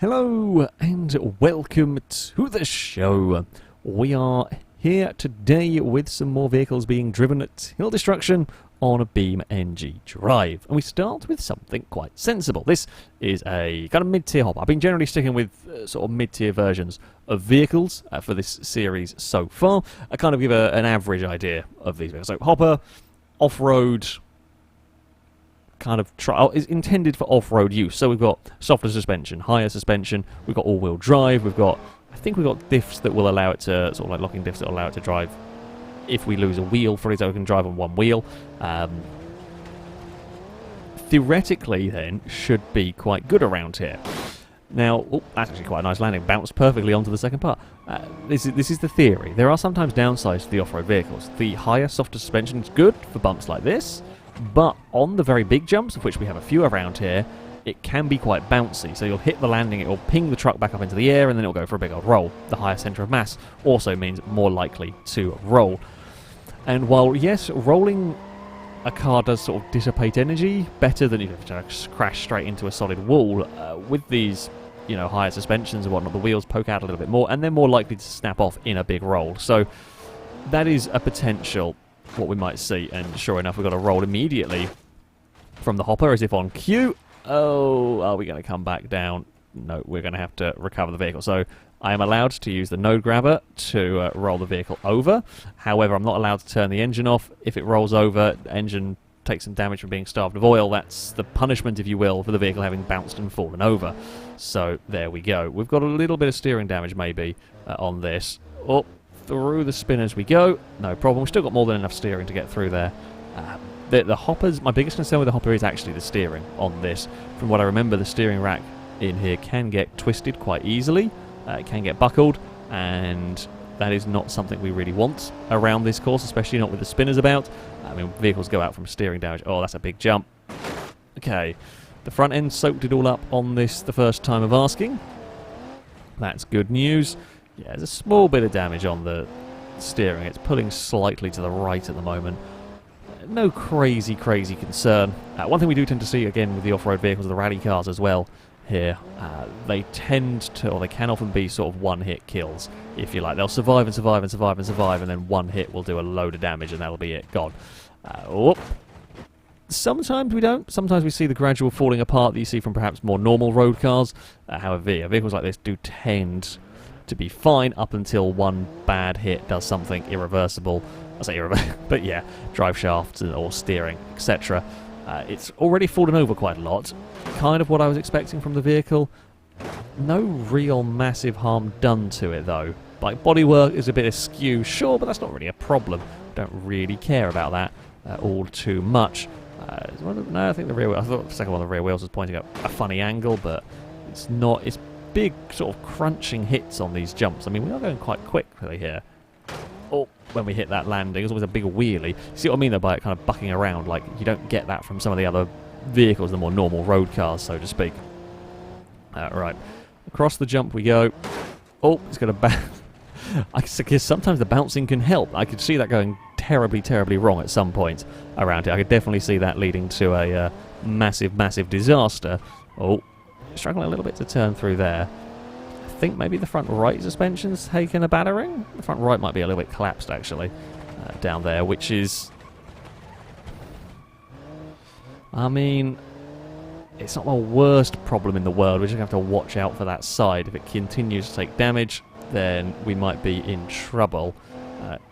Hello and welcome to the show. We are here today with some more vehicles being driven at hill destruction on a BeamNG Drive. And we start with something quite sensible. This is a kind of mid-tier hopper. I've been generally sticking with sort of mid-tier versions of vehicles for this series so far. I kind of give an average idea of these vehicles. So hopper, off-road, kind of is intended for off-road use. So we've got softer suspension, higher suspension, we've got all-wheel drive, I think we've got diffs that will allow it to, sort of like locking diffs that will allow it to drive if we lose a wheel, for example, we can drive on one wheel. Theoretically then, should be quite good around here. Now, that's actually quite a nice landing, bounced perfectly onto the second part. This is the theory. There are sometimes downsides to the off-road vehicles. The higher, softer suspension is good for bumps like this, but on the very big jumps, of which we have a few around here, it can be quite bouncy. So you'll hit the landing, it will ping the truck back up into the air, and then it'll go for a big old roll. The higher centre of mass also means more likely to roll. And while, yes, rolling a car does sort of dissipate energy better than if you just crash straight into a solid wall, with these, you know, higher suspensions and whatnot, the wheels poke out a little bit more, and they're more likely to snap off in a big roll. So that is a potential what we might see, and sure enough, we've got a roll immediately from the hopper as if on cue. Oh, are we going to come back down? No, we're going to have to recover the vehicle. So I am allowed to use the node grabber to roll the vehicle over. However, I'm not allowed to turn the engine off. If it rolls over, the engine takes some damage from being starved of oil. That's the punishment, if you will, for the vehicle having bounced and fallen over. So there we go. We've got a little bit of steering damage maybe on this. Oh, through the spin as we go. No problem. We've still got more than enough steering to get through there. The hoppers, my biggest concern with the hopper is actually the steering on this. From what I remember, the steering rack in here can get twisted quite easily. It can get buckled, and that is not something we really want around this course, especially not with the spinners about. I mean, vehicles go out from steering damage. Oh, that's a big jump. Okay, the front end soaked it all up on this the first time of asking. That's good news. Yeah, there's a small bit of damage on the steering. It's pulling slightly to the right at the moment. No crazy concern. One thing we do tend to see, again, with the off-road vehicles, the rally cars as well, here, they tend to, or they can often be sort of one-hit kills, if you like. They'll survive and survive and survive and survive, and then one hit will do a load of damage, and that'll be it, gone. Sometimes we don't. Sometimes we see the gradual falling apart that you see from perhaps more normal road cars. However, vehicles like this do tend to be fine up until one bad hit does something irreversible. I say irreversible, but yeah, drive shafts or steering, etc. It's already fallen over quite a lot. Kind of what I was expecting from the vehicle. No real massive harm done to it though. Like, bodywork is a bit askew, sure, but that's not really a problem. Don't really care about that all too much. No, I think the rear wheel, I thought the second one of the rear wheels was pointing up a funny angle, but it's not. It's big sort of crunching hits on these jumps. I mean, we are going quite quickly here. Oh, when we hit that landing, it's always a big wheelie. See what I mean though by it kind of bucking around? Like, you don't get that from some of the other vehicles, the more normal road cars, so to speak. Right, across the jump we go. Oh, it's going to bounce. I guess sometimes the bouncing can help. I could see that going terribly wrong at some point around here. I could definitely see that leading to a massive disaster. Oh, struggling a little bit to turn through there. I think maybe the front right suspension's taken a battering. The front right might be a little bit collapsed actually down there, which is, I mean, it's not the worst problem in the world. We're just going to have to watch out for that side. If it continues to take damage, then we might be in trouble.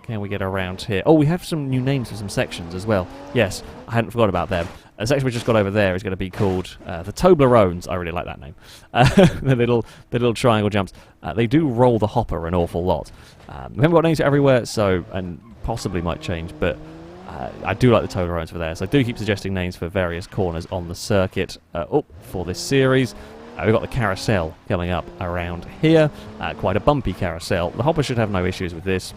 Can we get around here? Oh, we have some new names for some sections as well. Yes, I hadn't forgot about them. The section we just got over there is going to be called the Toblerones. I really like that name. The little triangle jumps. They do roll the hopper an awful lot. We haven't got names for everywhere, so, and possibly might change, but I do like the Toblerones for there. So do keep suggesting names for various corners on the circuit for this series. We've got the carousel coming up around here. Quite a bumpy carousel. The hopper should have no issues with this.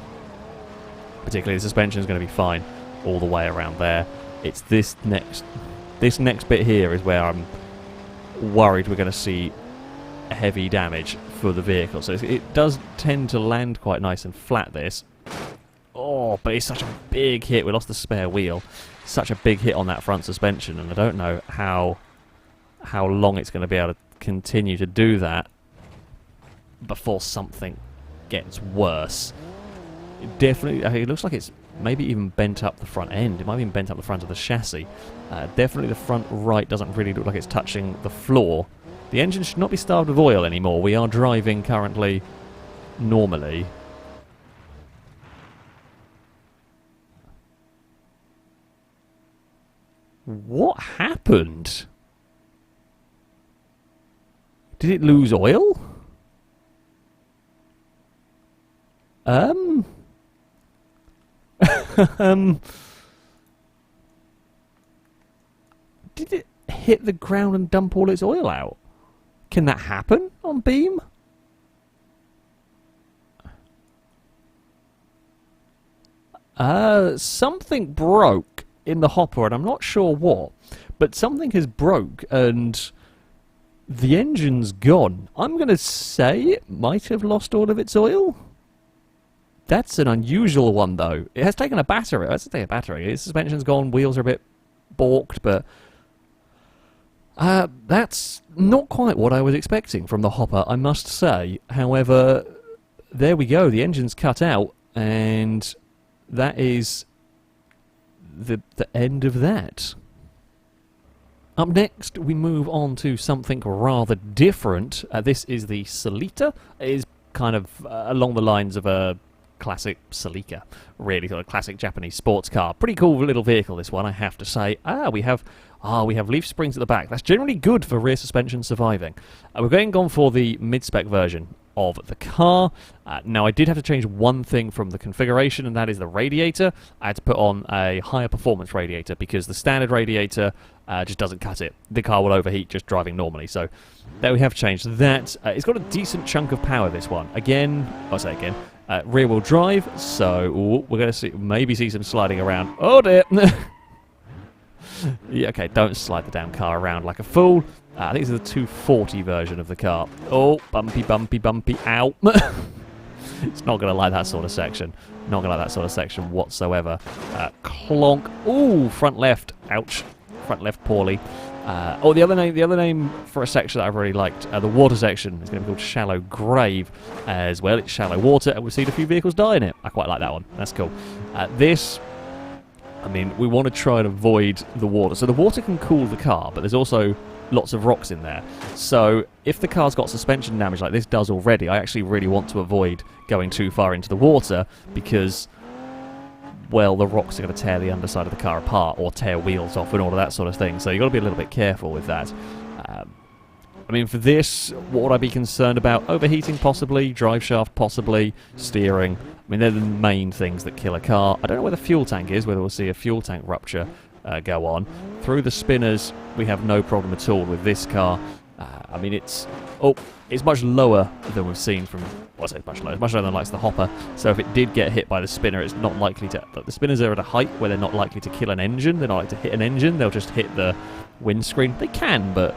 Particularly the suspension is going to be fine all the way around there. It's this next bit here is where I'm worried we're going to see heavy damage for the vehicle. So it does tend to land quite nice and flat, this. Oh, but it's such a big hit. We lost the spare wheel. Such a big hit on that front suspension, and I don't know how long it's going to be able to continue to do that. before something gets worse. Definitely, it looks like it's maybe even bent up the front end. It might have even bent up the front of the chassis. Definitely the front right doesn't really look like it's touching the floor. The engine should not be starved of oil anymore. We are driving currently normally. What happened? Did it lose oil? Did it hit the ground and dump all its oil out? Can that happen on Beam? Something broke in the hopper, and I'm not sure what, but something has broke, and the engine's gone. I'm going to say it might have lost all of its oil. That's an unusual one, though. It has taken a battery. Let's take a battery. Its suspension's gone, wheels are a bit balked, but that's not quite what I was expecting from the hopper, I must say. However, there we go. The engine's cut out, and that is the end of that. Up next, we move on to something rather different. This is the Celita. It is kind of along the lines of a classic Celita, really, sort of classic Japanese sports car. Pretty cool little vehicle, this one, I have to say. We have leaf springs at the back. That's generally good for rear suspension surviving. We're gone for the mid-spec version of the car. Now, I did have to change one thing from the configuration, and that is the radiator. I had to put on a higher performance radiator because the standard radiator just doesn't cut it. The car will overheat just driving normally. So there we have changed that. It's got a decent chunk of power, this one. Again, I'll say again, rear-wheel drive. So we're going to maybe see some sliding around. Oh dear! Yeah, okay, don't slide the damn car around like a fool. I think this is the 240 version of the car. Oh, bumpy, bumpy, bumpy, ow. It's not going to like that sort of section. Not going to like that sort of section whatsoever. Clonk. Ooh, front left. Ouch. Front left poorly. The other name for a section that I've really liked, the water section, is going to be called Shallow Grave as well. It's shallow water, and we've seen a few vehicles die in it. I quite like that one. That's cool. This, I mean, we want to try and avoid the water. So the water can cool the car, but there's also lots of rocks in there. So if the car's got suspension damage like this does already, I actually really want to avoid going too far into the water because, well, the rocks are going to tear the underside of the car apart or tear wheels off and all of that sort of thing. So you've got to be a little bit careful with that. I mean, for this, what would I be concerned about? Overheating, possibly. Drive shaft, possibly. Steering. I mean, they're the main things that kill a car. I don't know where the fuel tank is, whether we'll see a fuel tank rupture go on. Through the spinners, we have no problem at all with this car. I mean, it's much lower than we've seen from... Well, I say it's much lower. It's much lower than the hopper. So if it did get hit by the spinner, it's not likely to... The spinners are at a height where they're not likely to kill an engine. They're not likely to hit an engine. They'll just hit the windscreen. They can, but...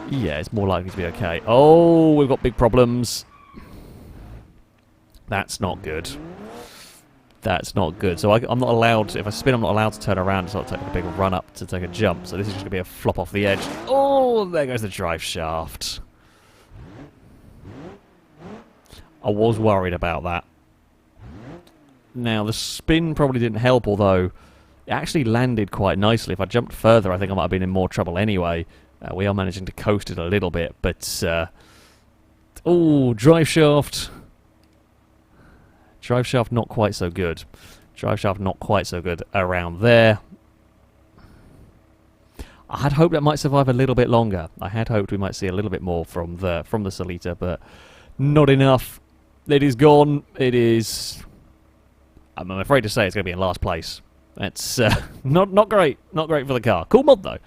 yeah, it's more likely to be okay. Oh, we've got big problems. That's not good. That's not good. So I'm not allowed... If I spin, I'm not allowed to turn around and sort of take a big run up to take a jump. So this is just going to be a flop off the edge. Oh, there goes the drive shaft. I was worried about that. Now, the spin probably didn't help, although it actually landed quite nicely. If I jumped further, I think I might have been in more trouble anyway. We are managing to coast it a little bit, but... oh, drive shaft. Drive shaft not quite so good. Drive shaft not quite so good around there. I had hoped that might survive a little bit longer. I had hoped we might see a little bit more from the Celita, but not enough. It is gone. It is... I'm afraid to say it's going to be in last place. That's not great. Not great for the car. Cool mod, though.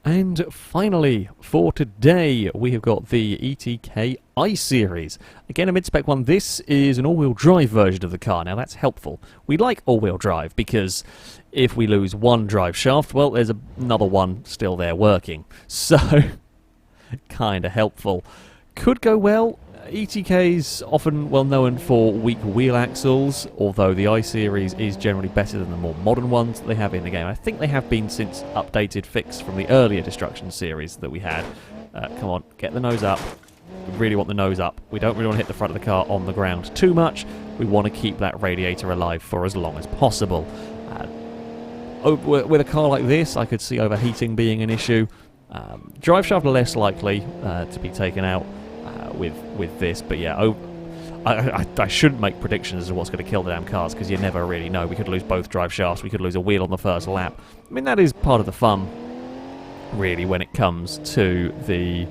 And finally, for today, we have got the ETK I-Series. Again, a mid-spec one. This is an all-wheel drive version of the car. Now, that's helpful. We like all-wheel drive because if we lose one drive shaft, well, there's another one still there working. So, kind of helpful. Could go well. ETK's often well known for weak wheel axles, although the I-Series is generally better than the more modern ones that they have in the game. I think they have been since updated, fixed from the earlier Destruction series that we had. Come on, get the nose up. We really want the nose up. We don't really want to hit the front of the car on the ground too much. We want to keep that radiator alive for as long as possible. With a car like this, I could see overheating being an issue. Drive shaft less likely to be taken out with this, but yeah, I shouldn't make predictions as to what's going to kill the damn cars, because you never really know. We could lose both drive shafts, we could lose a wheel on the first lap. I mean, that is part of the fun, really, when it comes to the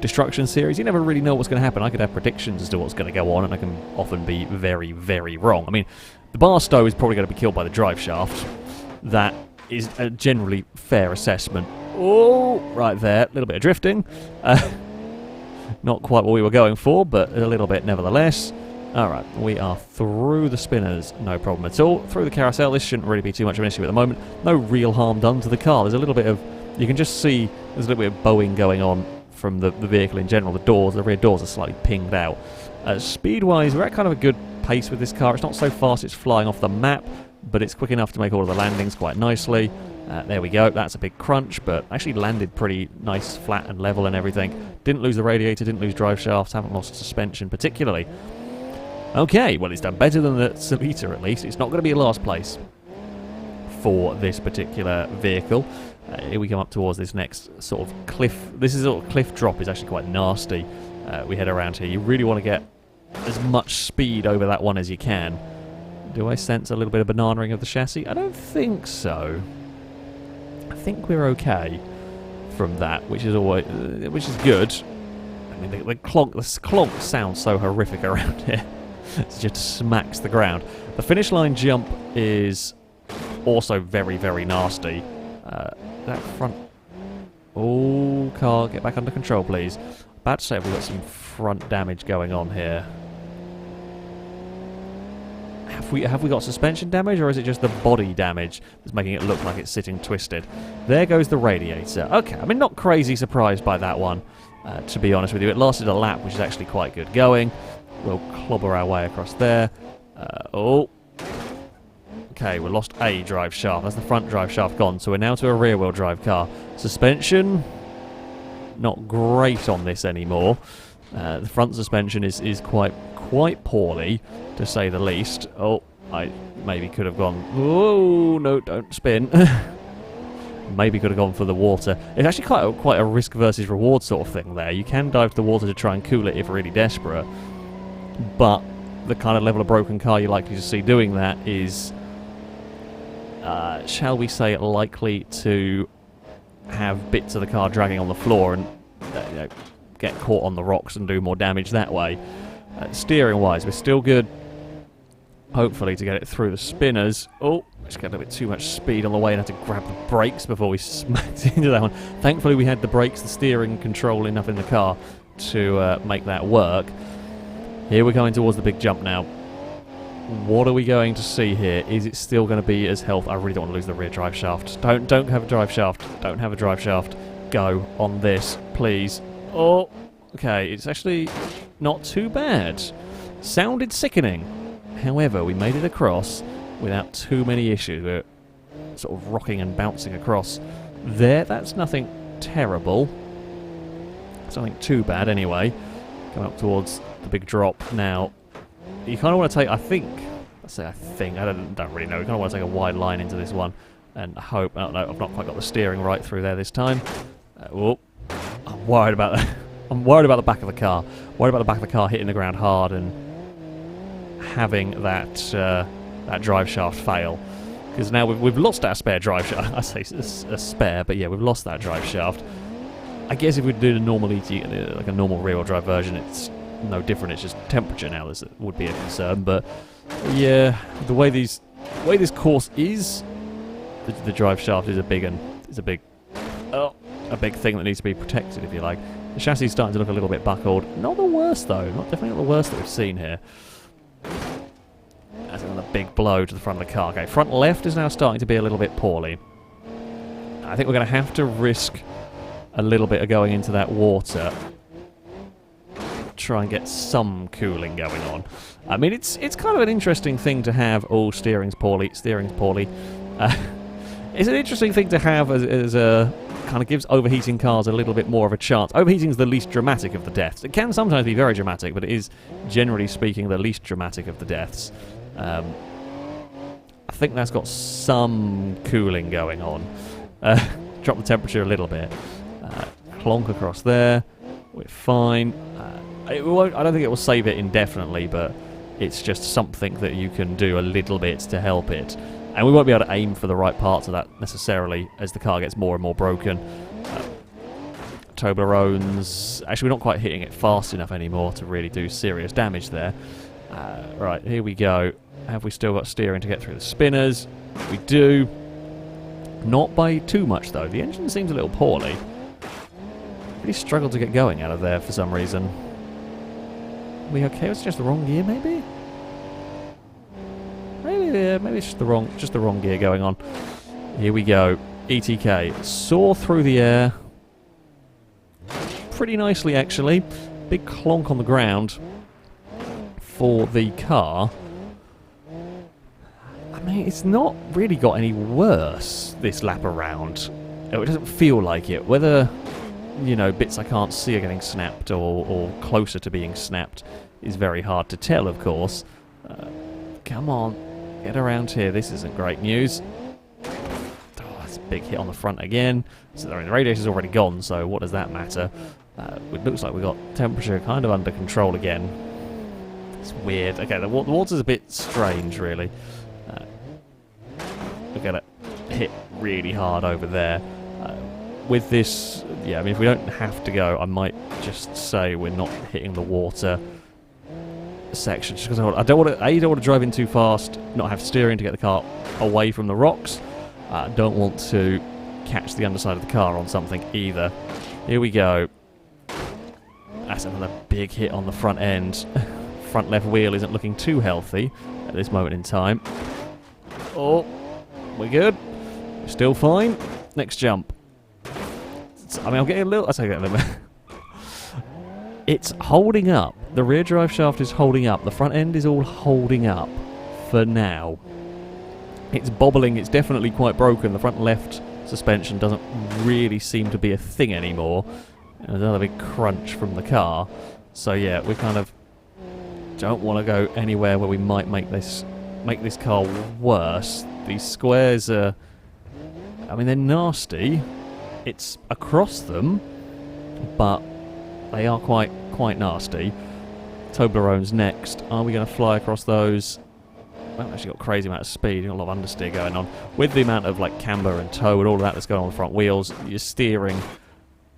Destruction series. You never really know what's going to happen. I could have predictions as to what's going to go on, and I can often be very, very wrong. I mean, the bar stow is probably going to be killed by the drive shaft. That is a generally fair assessment. Oh, right there, a little bit of drifting. Not quite what we were going for, but a little bit nevertheless. Alright, we are through the spinners, no problem at all. Through the carousel, this shouldn't really be too much of an issue at the moment. No real harm done to the car. There's a little bit of, you can just see there's a little bit of bowing going on from the vehicle in general. The rear doors are slightly pinged out. Speed-wise, we're at kind of a good pace with this car. It's not so fast it's flying off the map, but it's quick enough to make all of the landings quite nicely. There we go, that's a big crunch, but actually landed pretty nice, flat and level and everything. Didn't lose the radiator, didn't lose drive shafts, haven't lost suspension particularly. Okay, well, it's done better than the Celita at least. It's not going to be a last place for this particular vehicle. Here we come up towards this next sort of cliff. This is a sort of cliff drop, is actually quite nasty. We head around here. You really want to get as much speed over that one as you can. Do I sense a little bit of bananaing of the chassis? I don't think so. I think we're okay from that, which is good. I mean, the clonk sounds so horrific around here. It just smacks the ground. The finish line jump is also very, very nasty. That front... Oh, car, get back under control, please. About to say we've got some front damage going on here. Have we got suspension damage, or is it just the body damage that's making it look like it's sitting twisted? There goes the radiator. Okay, I mean, not crazy surprised by that one, to be honest with you. It lasted a lap, which is actually quite good going. We'll clobber our way across there. Okay, we lost a drive shaft. That's the front drive shaft gone, so we're now to a rear-wheel drive car. Suspension, not great on this anymore. The front suspension is quite poorly, to say the least. Oh, I maybe could have gone... Oh, no, don't spin. Maybe could have gone for the water. It's actually quite a risk versus reward sort of thing there. You can dive to the water to try and cool it if really desperate, but the kind of level of broken car you're likely to see doing that is... shall we say, likely to have bits of the car dragging on the floor and get caught on the rocks and do more damage that way. Steering wise, we're still good, hopefully, to get it through the spinners. Oh, just got a bit too much speed on the way and had to grab the brakes before we smacked into that one. Thankfully we had the brakes, the steering control enough in the car to make that work. Here we're going towards the big jump now. What are we going to see here? Is it still going to be as health? I really don't want to lose the rear drive shaft. Don't have a drive shaft. Don't have a drive shaft. Go on this, please. Oh, okay. It's actually not too bad. Sounded sickening. However, we made it across without too many issues. We're sort of rocking and bouncing across there. That's nothing terrible. It's nothing too bad anyway. Coming up towards the big drop now. You kind of want to take, I don't really know. You kind of want to take a wide line into this one and hope. Oh no, I've not quite got the steering right through there this time. I'm worried about that. I'm worried about the back of the car. Worried about the back of the car hitting the ground hard and having that that drive shaft fail. Because now we've lost our spare drive shaft. I say a spare, but yeah, we've lost that drive shaft. I guess if we do the normal like a normal rear-wheel drive version, it's no different. It's just temperature now that would be a concern. But yeah, the way this course is, the drive shaft is a big thing that needs to be protected, if you like. The chassis is starting to look a little bit buckled. Not the worst though. Definitely not the worst that we've seen here. That's another big blow to the front of the car. Okay, front left is now starting to be a little bit poorly. I think we're going to have to risk a little bit of going into that water. Try and get some cooling going on. I mean, it's kind of an interesting thing to have. Oh, steering's poorly. It's an interesting thing to have as a kind of gives overheating cars a little bit more of a chance. Overheating is the least dramatic of the deaths. It can sometimes be very dramatic, but it is, generally speaking, the least dramatic of the deaths. I think that's got some cooling going on. Drop the temperature a little bit. Clonk across there. We're fine. I don't think it will save it indefinitely, but it's just something that you can do a little bit to help it. And we won't be able to aim for the right parts of that necessarily as the car gets more and more broken. Toblerones... Actually, we're not quite hitting it fast enough anymore to really do serious damage there. Right, here we go. Have we still got steering to get through the spinners? We do. Not by too much, though. The engine seems a little poorly. Really struggled to get going out of there for some reason. Are we okay? Was it just the wrong gear, maybe? Maybe it's just the wrong gear going on. Here we go. ETK. Soar through the air. Pretty nicely, actually. Big clonk on the ground for the car. I mean, it's not really got any worse this lap around. It doesn't feel like it. Whether, you know, bits I can't see are getting snapped or closer to being snapped is very hard to tell, of course. Come on. Get around here. This isn't great news. Oh, that's a big hit on the front again. So I mean, the radiator's already gone, so what does that matter? It looks like we got temperature kind of under control again. It's weird. Okay, the water's a bit strange, really. We're going to hit really hard over there. With this, yeah, I mean, if we don't have to go, I might just say we're not hitting the water section, just because I don't want to drive in too fast, not have steering to get the car away from the rocks. Don't want to catch the underside of the car on something either. Here we go. That's another big hit on the front end. Front left wheel isn't looking too healthy at this moment in time. Oh, we're good. We're still fine. Next jump. I mean, I'm getting a little... I'll take that a little bit. It's holding up. The rear drive shaft is holding up. The front end is all holding up for now. It's bobbling. It's definitely quite broken. The front left suspension doesn't really seem to be a thing anymore. There's another big crunch from the car. So yeah, we kind of don't want to go anywhere where we might make this car worse. These squares are... I mean, they're nasty. It's across them, but they are quite nasty. Toblerones next. Are we going to fly across those? We haven't actually got a crazy amount of speed, a lot of understeer going on. With the amount of like camber and toe and all of that that's going on the front wheels, your steering,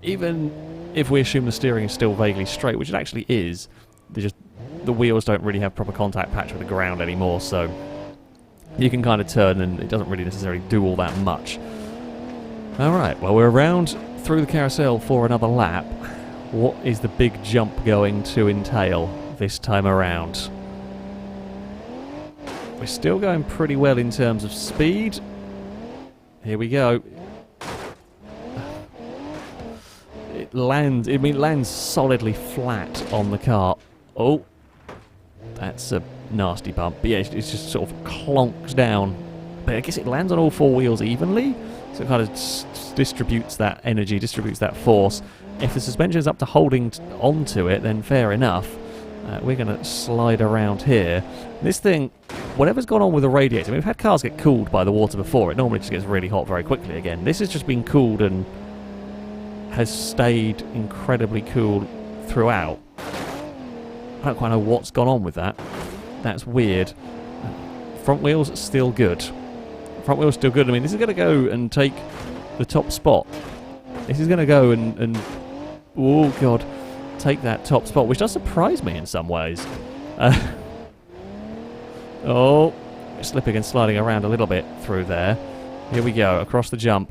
even if we assume the steering is still vaguely straight, which it actually is, the wheels don't really have proper contact patch with the ground anymore, so you can kind of turn and it doesn't really necessarily do all that much. Alright, well, we're around through the carousel for another lap. What is the big jump going to entail this time around? We're still going pretty well in terms of speed. Here we go. It lands solidly flat on the car. Oh, that's a nasty bump. But yeah, it just sort of clonks down. But I guess it lands on all four wheels evenly. So it kind of distributes that energy, distributes that force. If the suspension is up to holding onto it, then fair enough. We're going to slide around here. This thing, whatever's gone on with the radiator, I mean, we've had cars get cooled by the water before. It normally just gets really hot very quickly again. This has just been cooled and has stayed incredibly cool throughout. I don't quite know what's gone on with that. That's weird. Front wheels still good. Front wheel's still good. I mean, this is going to go and take the top spot. This is going to go and oh god, take that top spot, which does surprise me in some ways. Oh, slipping and sliding around a little bit through there. Here we go, across the jump.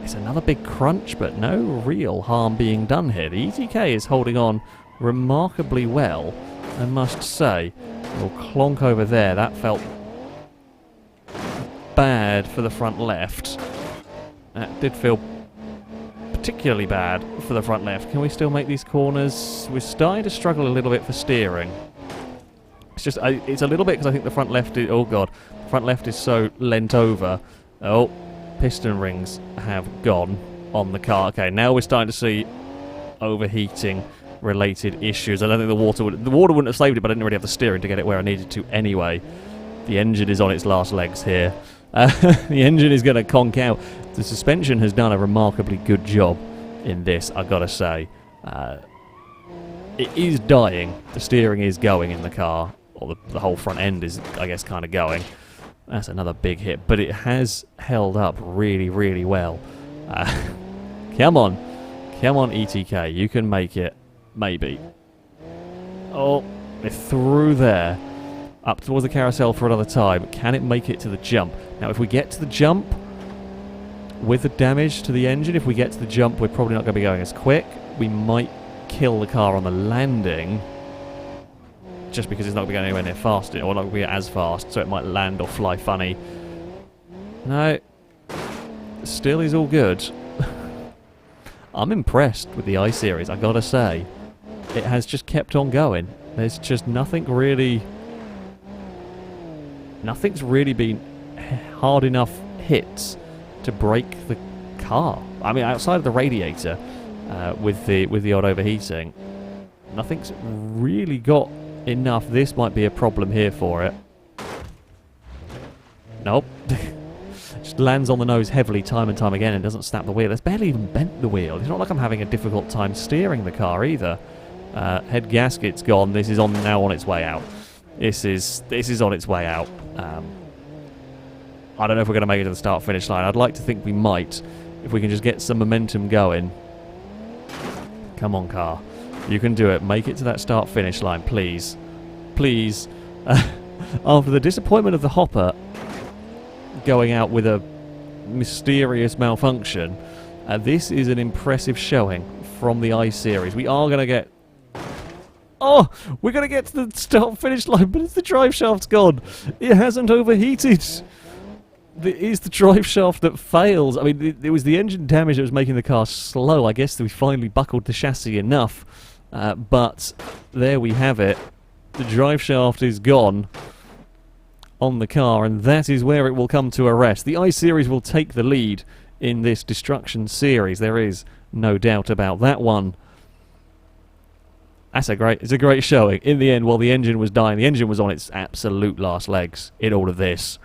It's another big crunch, but no real harm being done here. The ETK is holding on remarkably well, I must say. We'll clonk over there. That felt bad for the front left. That did feel particularly bad for the front left. Can we still make these corners? We're starting to struggle a little bit for steering. It's just, it's a little bit because I think the front left is, oh god, the front left is so leant over. Oh, piston rings have gone on the car. Okay, now we're starting to see overheating related issues. I don't think the water wouldn't have saved it, but I didn't really have the steering to get it where I needed to anyway. The engine is on its last legs here. The engine is going to conk out. The suspension has done a remarkably good job in this, I've got to say. It is dying. The steering is going in the car, or the whole front end is, I guess, kind of going. That's another big hit, but it has held up really, really well. Come on, ETK, you can make it, maybe. Oh, we're through there, up towards the carousel for another time. Can it make it to the jump? Now, if we get to the jump with the damage to the engine, if we get to the jump, we're probably not going to be going as quick. We might kill the car on the landing, just because it's not going to be going anywhere near fast, or not going to be as fast, so it might land or fly funny. No, still is all good. I'm impressed with the I-Series, I gotta say. It has just kept on going. There's just nothing's really been hard enough hits to break the car. I mean, outside of the radiator, with the odd overheating, nothing's really got enough. This might be a problem here for it. Nope. Just lands on the nose heavily time and time again and doesn't snap the wheel. It's barely even bent the wheel. It's not like I'm having a difficult time steering the car either. Head gasket's gone. This is now on its way out. This is on its way out. I don't know if we're going to make it to the start-finish line. I'd like to think we might, if we can just get some momentum going. Come on, car. You can do it. Make it to that start-finish line, please. Please. After the disappointment of the hopper going out with a mysterious malfunction, this is an impressive showing from the I-Series. We are going to get... Oh! We're going to get to the start-finish line, but it's the drive shaft's gone. It hasn't overheated. It is the drive shaft that fails. I mean, it was the engine damage that was making the car slow. I guess we finally buckled the chassis enough. But there we have it. The drive shaft is gone on the car, and that is where it will come to a rest. The I-Series will take the lead in this Destruction series. There is no doubt about that one. It's a great showing. In the end, while the engine was dying, the engine was on its absolute last legs in all of this.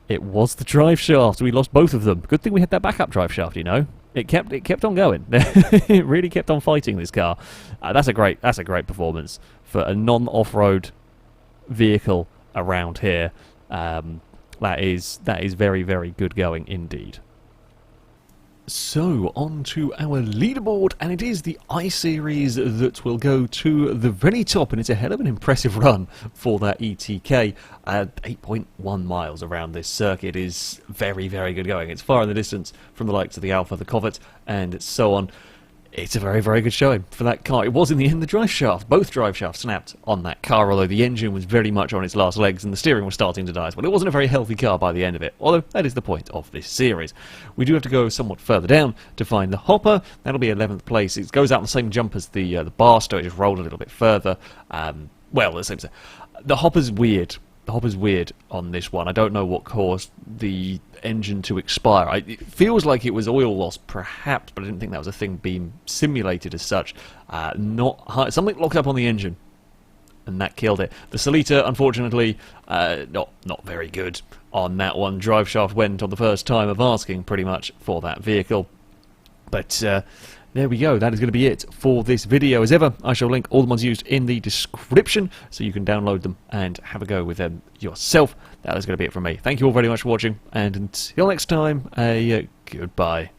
It was the drive shaft. We lost both of them. Good thing we had that backup drive shaft, you know. It kept on going. It really kept on fighting this car. That's a great performance for a non-off-road vehicle around here. That is very, very good going indeed. So, on to our leaderboard, and it is the I-Series that will go to the very top, and it's a hell of an impressive run for that ETK. 8.1 miles around this circuit is very, very good going. It's far in the distance from the likes of the Alfa, the Covet, and so on. It's a very, very good showing for that car. It was, in the end, the drive shaft. Both drive shafts snapped on that car, although the engine was very much on its last legs and the steering was starting to die as well. It wasn't a very healthy car by the end of it, although that is the point of this series. We do have to go somewhat further down to find the hopper. That'll be 11th place. It goes out in the same jump as the bar, so it just rolled a little bit further. Well, the same. The hopper's weird. The hopper's weird on this one. I don't know what caused the engine to expire. It feels like it was oil loss, perhaps, but I didn't think that was a thing being simulated as such. Something locked up on the engine, and that killed it. The Celita, unfortunately, not very good on that one. Drive shaft went on the first time of asking, pretty much, for that vehicle. But there we go. That is going to be it for this video. As ever, I shall link all the mods used in the description so you can download them and have a go with them yourself. That is going to be it from me. Thank you all very much for watching, and until next time, goodbye.